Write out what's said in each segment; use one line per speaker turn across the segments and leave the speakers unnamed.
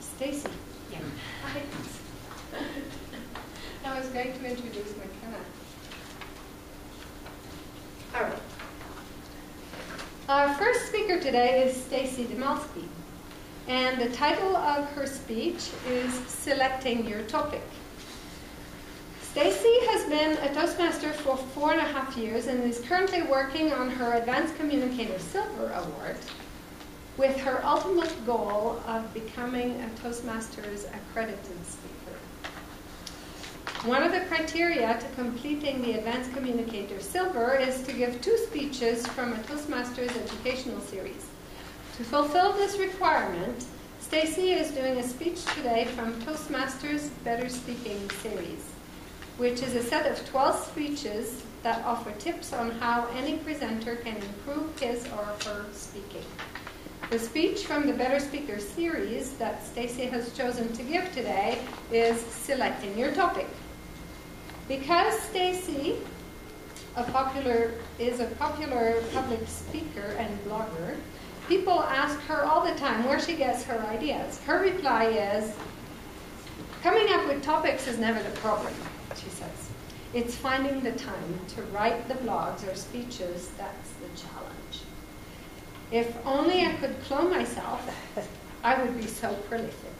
Stacy. Yeah. I was going to introduce McKenna. All right. Our first speaker today is Stacy Demalski, and the title of her speech is Selecting Your Topic. Stacy has been a Toastmaster for 4.5 years and is currently working on her Advanced Communicator Silver Award, with her ultimate goal of becoming a Toastmasters accredited speaker. One of the criteria to completing the Advanced Communicator Silver is to give 2 speeches from a Toastmasters educational series. To fulfill this requirement, Stacy is doing a speech today from Toastmasters Better Speaking series, which is a set of 12 speeches that offer tips on how any presenter can improve his or her speaking. The speech from the Better Speaker series that Stacy has chosen to give today is Selecting Your Topic. Because Stacy is a popular public speaker and blogger, people ask her all the time where she gets her ideas. Her reply is, coming up with topics is never the problem, she says. It's finding the time to write the blogs or speeches that's the challenge. If only I could clone myself, I would be so prolific.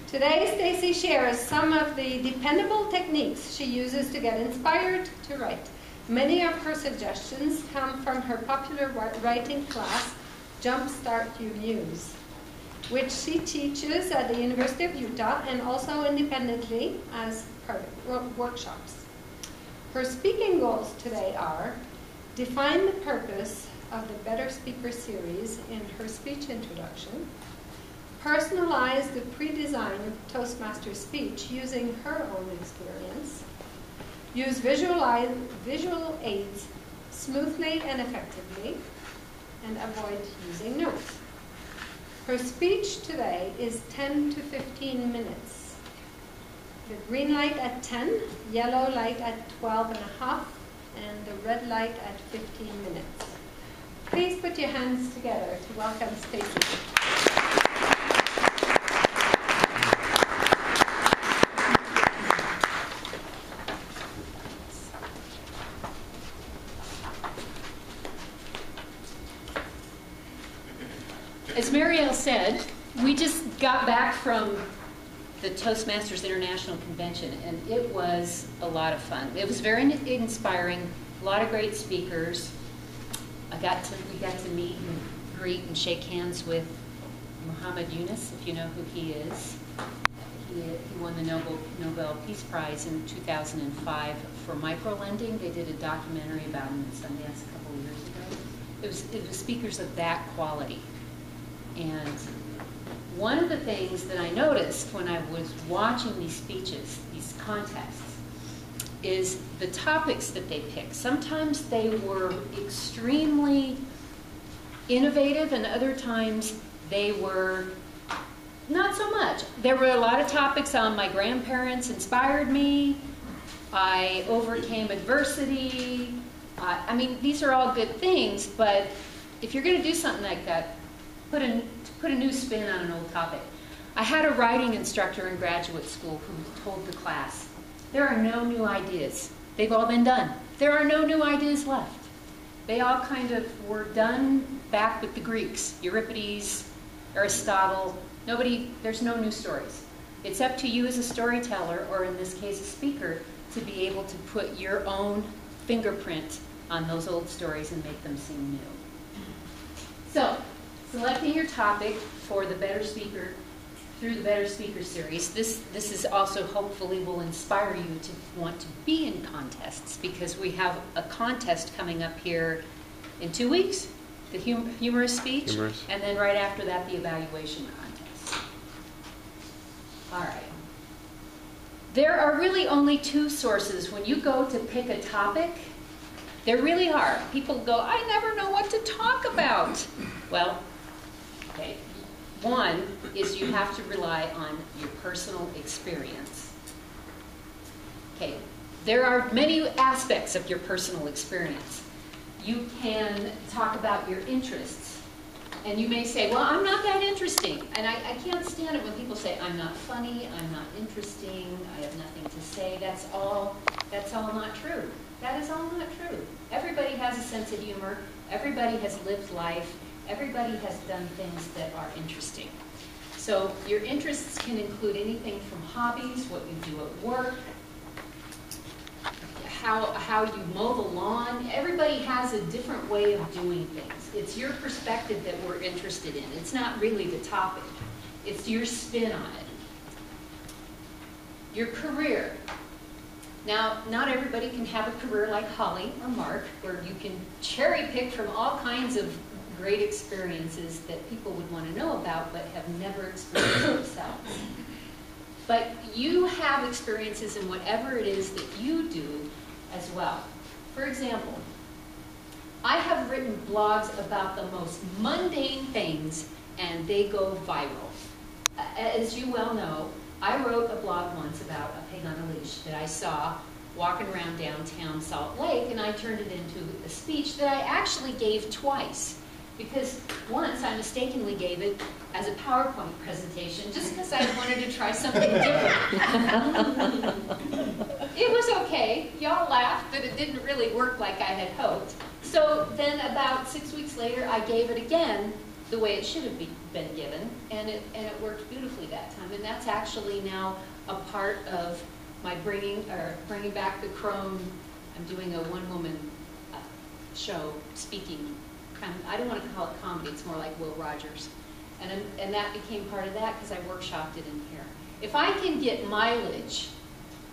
Today, Stacy shares some of the dependable techniques she uses to get inspired to write. Many of her suggestions come from her popular writing class, Jumpstart Your Muse, which she teaches at the University of Utah and also independently as part of workshops. Her speaking goals today are: define the purpose of the Better Speaker series in her speech introduction, personalize the pre-design Toastmaster speech using her own experience, use visual aids smoothly and effectively, and avoid using notes. Her speech today is 10 to 15 minutes. The green light at 10, yellow light at 12 and a half, and the red light at 15 minutes. Please put your hands together to welcome Stacy.
As Marielle said, we just got back from the Toastmasters International Convention, and it was a lot of fun. It was very inspiring, a lot of great speakers. We got to meet and greet and shake hands with Muhammad Yunus, if you know who he is. He won the Nobel Peace Prize in 2005 for microlending. They did a documentary about him at Sundance a couple of years ago. It was speakers of that quality. And one of the things that I noticed when I was watching these speeches, these contests, is the topics that they picked. Sometimes they were extremely innovative, and other times they were not so much. There were a lot of topics on my grandparents inspired me, I overcame adversity. I mean, these are all good things, but if you're going to do something like that, put a new spin on an old topic. I had a writing instructor in graduate school who told the class, there are no new ideas. They've all been done. There are no new ideas left. They all kind of were done back with the Greeks, Euripides, Aristotle. There's no new stories. It's up to you as a storyteller, or in this case a speaker, to be able to put your own fingerprint on those old stories and make them seem new. So, selecting your topic for the Better Speaker through the Better Speaker series. This is also hopefully will inspire you to want to be in contests, because we have a contest coming up here in 2 weeks, the humorous speech, and then right after that the evaluation contest. All right. There are really only 2 sources when you go to pick a topic. There really are. People go, I never know what to talk about. Well, okay. One is you have to rely on your personal experience. Okay, there are many aspects of your personal experience. You can talk about your interests. And you may say, well, I'm not that interesting. And I can't stand it when people say, I'm not funny, I'm not interesting, I have nothing to say. That's all not true. That is all not true. Everybody has a sense of humor. Everybody has lived life. Everybody has done things that are interesting. So your interests can include anything from hobbies, what you do at work, how you mow the lawn. Everybody has a different way of doing things. It's your perspective that we're interested in. It's not really the topic. It's your spin on it. Your career. Now, not everybody can have a career like Holly or Mark, where you can cherry pick from all kinds of great experiences that people would want to know about but have never experienced themselves. But you have experiences in whatever it is that you do as well. For example, I have written blogs about the most mundane things, and they go viral. As you well know, I wrote a blog once about a pig on a leash that I saw walking around downtown Salt Lake, and I turned it into a speech that I actually gave twice. Because once I mistakenly gave it as a PowerPoint presentation just because I wanted to try something different. It was okay. Y'all laughed, but it didn't really work like I had hoped. So then about 6 weeks later, I gave it again the way it should have been given, and it worked beautifully that time. And that's actually now a part of my bringing back the crone. I'm doing a one-woman show, speaking. I don't want to call it comedy, it's more like Will Rogers. And that became part of that because I workshopped it in here. If I can get mileage,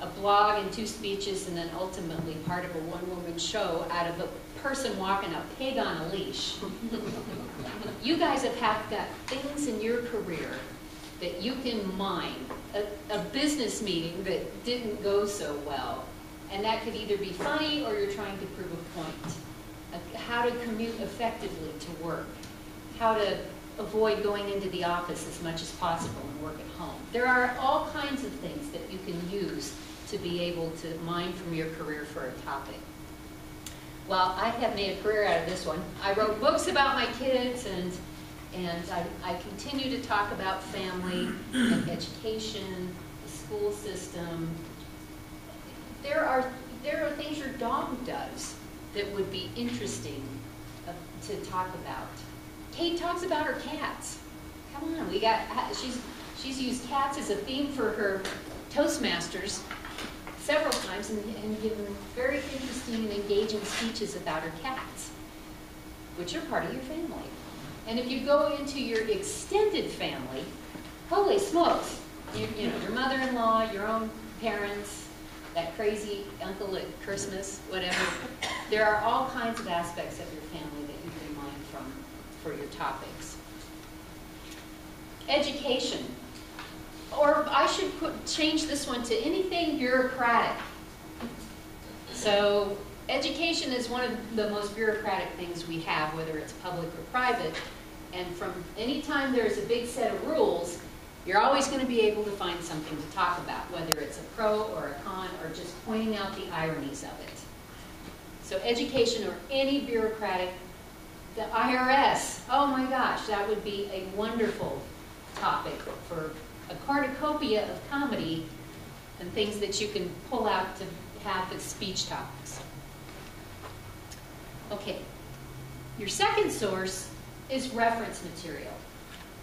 a blog and 2 speeches, and then ultimately part of a one-woman show out of a person walking a pig on a leash, you guys have got things in your career that you can mine. A business meeting that didn't go so well, and that could either be funny or you're trying to prove a point. How to commute effectively to work, how to avoid going into the office as much as possible and work at home. There are all kinds of things that you can use to be able to mine from your career for a topic. Well, I have made a career out of this one. I wrote books about my kids, and I continue to talk about family and education, the school system. There are things your dog does that would be interesting to talk about. Kate talks about her cats. Come on, she's used cats as a theme for her Toastmasters several times and given very interesting and engaging speeches about her cats, which are part of your family. And if you go into your extended family, holy smokes, you know, your mother-in-law, your own parents, that crazy uncle at Christmas, whatever. There are all kinds of aspects of your family that you can mine from for your topics. Education. Or I should change this one to anything bureaucratic. So education is one of the most bureaucratic things we have, whether it's public or private. And from any time there's a big set of rules, you're always going to be able to find something to talk about, whether it's a pro or a con or just pointing out the ironies of it. So education or any bureaucratic, the IRS, oh my gosh, that would be a wonderful topic for a cornucopia of comedy and things that you can pull out to have as speech topics. Okay, your second source is reference material.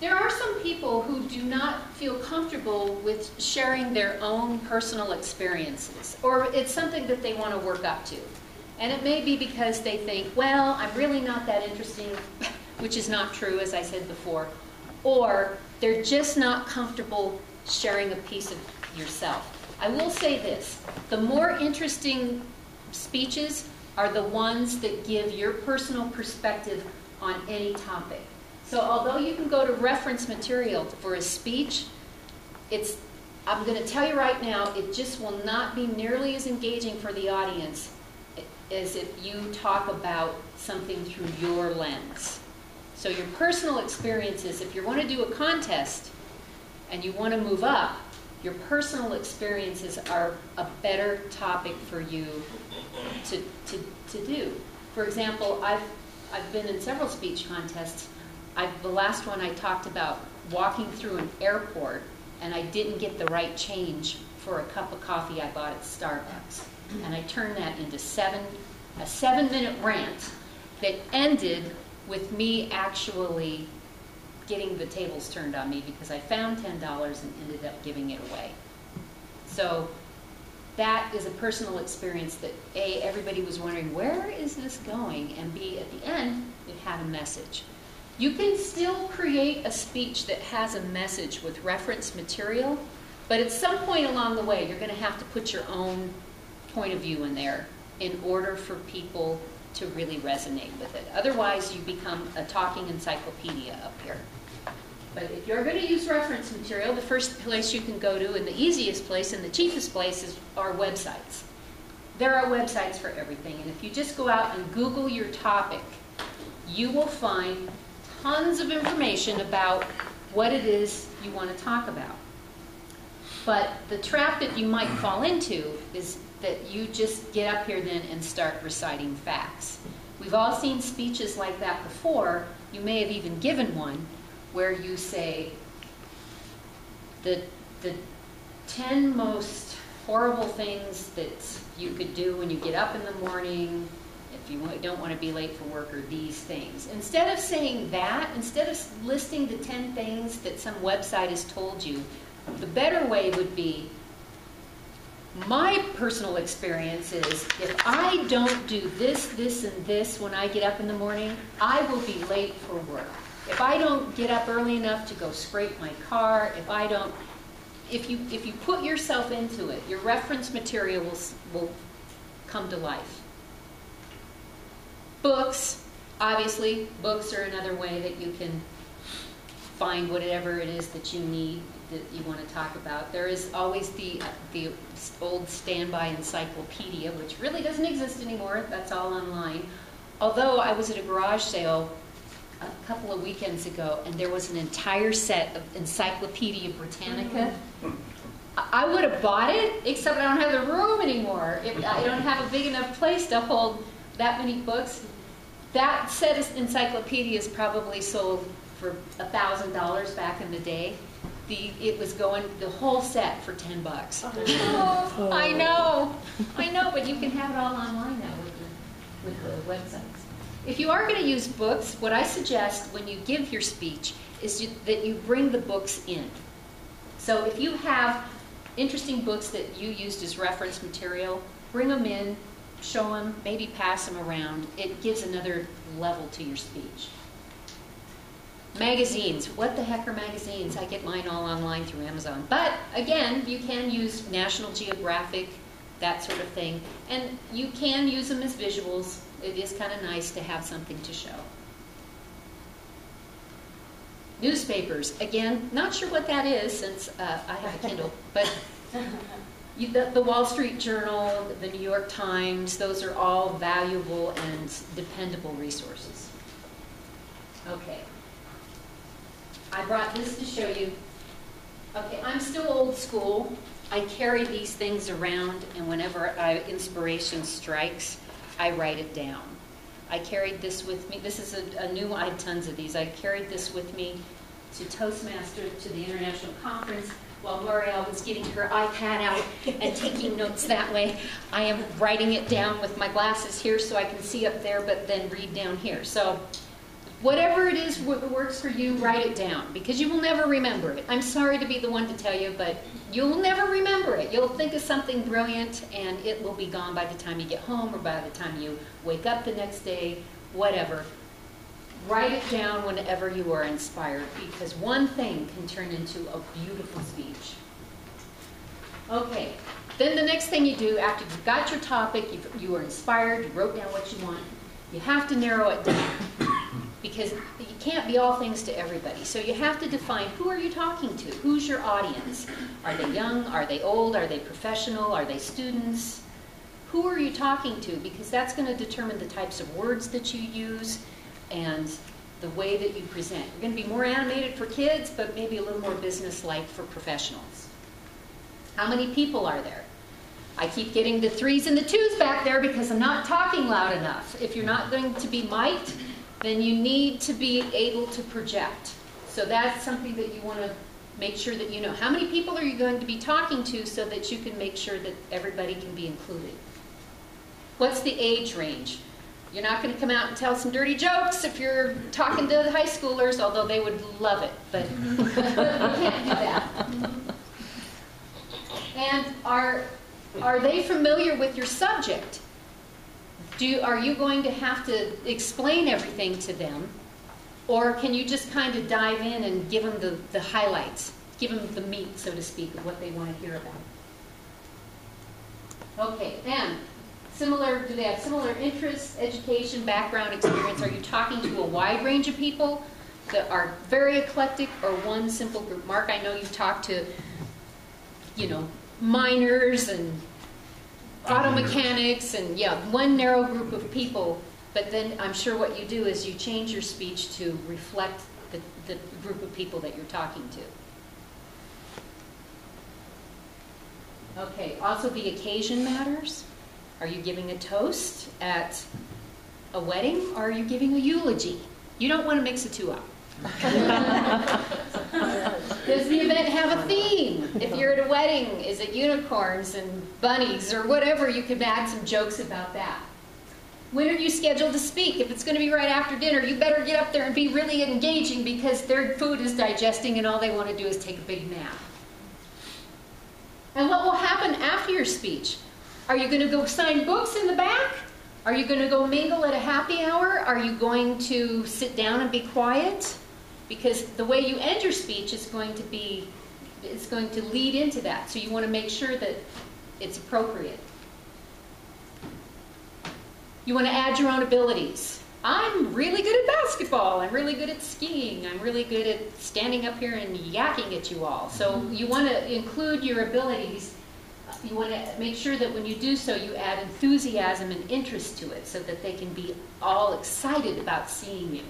There are some people who do not feel comfortable with sharing their own personal experiences, or it's something that they want to work up to. And it may be because they think, well, I'm really not that interesting, which is not true, as I said before, or they're just not comfortable sharing a piece of yourself. I will say this, the more interesting speeches are the ones that give your personal perspective on any topic. So although you can go to reference material for a speech, I'm going to tell you right now, it just will not be nearly as engaging for the audience as if you talk about something through your lens. So your personal experiences, if you want to do a contest and you want to move up, your personal experiences are a better topic for you to do. For example, I've been in several speech contests. The last one I talked about walking through an airport and I didn't get the right change for a cup of coffee I bought at Starbucks. And I turned that into a 7-minute rant that ended with me actually getting the tables turned on me because I found $10 and ended up giving it away. So that is a personal experience that A, everybody was wondering, where is this going? And B, at the end, it had a message. You can still create a speech that has a message with reference material, but at some point along the way, you're going to have to put your own point of view in there in order for people to really resonate with it. Otherwise, you become a talking encyclopedia up here. But if you're going to use reference material, the first place you can go to, and the easiest place and the cheapest place, are websites. There are websites for everything, and if you just go out and Google your topic, you will find tons of information about what it is you want to talk about. But the trap that you might fall into is that you just get up here then and start reciting facts. We've all seen speeches like that before. You may have even given one where you say the 10 most horrible things that you could do when you get up in the morning if you don't want to be late for work, or these things. Instead of saying that, instead of listing the 10 things that some website has told you, the better way would be, my personal experience is, if I don't do this, this, and this when I get up in the morning, I will be late for work. If I don't get up early enough to go scrape my car, if you put yourself into it, your reference material will come to life. Books, obviously, books are another way that you can find whatever it is that you need, that you want to talk about. There is always the old standby encyclopedia, which really doesn't exist anymore. That's all online. Although I was at a garage sale a couple of weekends ago, and there was an entire set of Encyclopedia Britannica. I would have bought it, except I don't have the room anymore. I don't have a big enough place to hold that many books. That set of encyclopedias probably sold for $1,000 back in the day. It was going, the whole set, for $10. Oh, I know, but you can have it all online now with the websites. If you are going to use books, what I suggest when you give your speech is that you bring the books in. So if you have interesting books that you used as reference material, bring them in, show them, maybe pass them around. It gives another level to your speech. Magazines. What the heck are magazines? I get mine all online through Amazon. But again, you can use National Geographic, that sort of thing. And you can use them as visuals. It is kind of nice to have something to show. Newspapers. Again, not sure what that is since I have a Kindle. But the Wall Street Journal, the New York Times, those are all valuable and dependable resources. Okay. I brought this to show you. Okay, I'm still old school. I carry these things around, and whenever inspiration strikes, I write it down. I carried this with me. This is a new one. I had tons of these. I carried this with me to Toastmasters, to the international conference, while L'Oreal was getting her iPad out and taking notes that way. I am writing it down with my glasses here so I can see up there, but then read down here. So whatever it is that works for you, write it down, because you will never remember it. I'm sorry to be the one to tell you, but you'll never remember it. You'll think of something brilliant, and it will be gone by the time you get home or by the time you wake up the next day, whatever. Write it down whenever you are inspired, because one thing can turn into a beautiful speech. Okay, then the next thing you do after you've got your topic, you are inspired, you wrote down what you want, you have to narrow it down. Because you can't be all things to everybody. So you have to define, who are you talking to? Who's your audience? Are they young? Are they old? Are they professional? Are they students? Who are you talking to? Because that's going to determine the types of words that you use and the way that you present. You're going to be more animated for kids, but maybe a little more business-like for professionals. How many people are there? I keep getting the 3s and the 2s back there because I'm not talking loud enough. If you're not going to be mic'd, then you need to be able to project. So that's something that you want to make sure that you know. How many people are you going to be talking to so that you can make sure that everybody can be included? What's the age range? You're not going to come out and tell some dirty jokes if you're talking to the high schoolers, although they would love it, but you can't do that. And are they familiar with your subject? Are you going to have to explain everything to them? Or can you just kind of dive in and give them the highlights, give them the meat, so to speak, of what they want to hear about? Okay, and do they have similar interests, education, background, experience? Are you talking to a wide range of people that are very eclectic, or one simple group? Mark, I know you talk to, miners and auto mechanics and, one narrow group of people. But then I'm sure what you do is you change your speech to reflect the group of people that you're talking to. Okay, also the occasion matters. Are you giving a toast at a wedding, or are you giving a eulogy? You don't want to mix the two up. Does the event have a theme? If you're at a wedding, is it unicorns and bunnies or whatever? You could add some jokes about that. When are you scheduled to speak? If it's going to be right after dinner, you better get up there and be really engaging, because their food is digesting and all they want to do is take a big nap. And what will happen after your speech? Are you going to go sign books in the back? Are you going to go mingle at a happy hour? Are you going to sit down and be quiet? Because the way you end your speech is going to lead into that. So you want to make sure that it's appropriate. You want to add your own abilities. I'm really good at basketball. I'm really good at skiing. I'm really good at standing up here and yakking at you all. So you want to include your abilities. You want to make sure that when you do so, you add enthusiasm and interest to it so that they can be all excited about seeing you.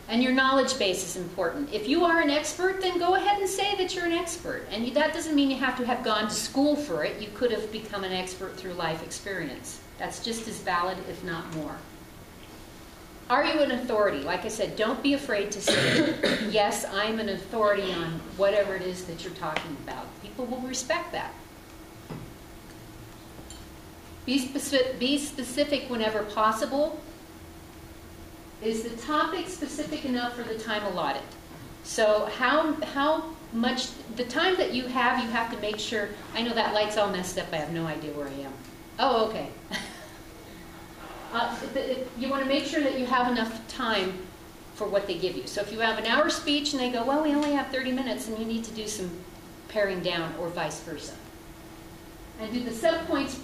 And your knowledge base is important. If you are an expert, then go ahead and say that you're an expert. And that doesn't mean you have to have gone to school for it. You could have become an expert through life experience. That's just as valid, if not more. Are you an authority? Like I said, don't be afraid to say, yes, I'm an authority on whatever it is that you're talking about. People will respect that. Be specific whenever possible. Is the topic specific enough for the time allotted? So how much, the time that you have to make sure. I know that light's all messed up. I have no idea where I am. Oh, okay. You want to make sure that you have enough time for what they give you. So if you have an hour speech and they go, well, we only have 30 minutes, and you need to do some paring down, or vice versa. And do the subpoints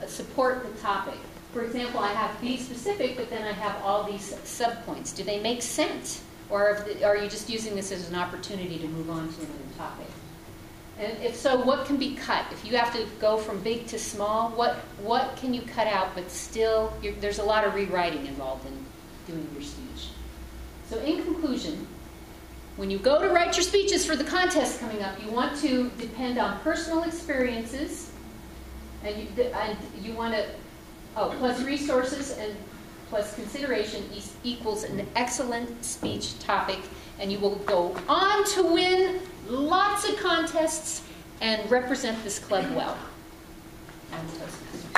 support the topic? For example, I have be specific, but then I have all these subpoints. Do they make sense? Or are you just using this as an opportunity to move on to another topic? And if so, what can be cut? If you have to go from big to small, what can you cut out, but still, there's a lot of rewriting involved in doing your speech. So in conclusion, when you go to write your speeches for the contest coming up, you want to depend on personal experiences, and you want to, plus resources and plus consideration equals an excellent speech topic, and you will go on to win lots of contests and represent this club well. I'm Toastmaster.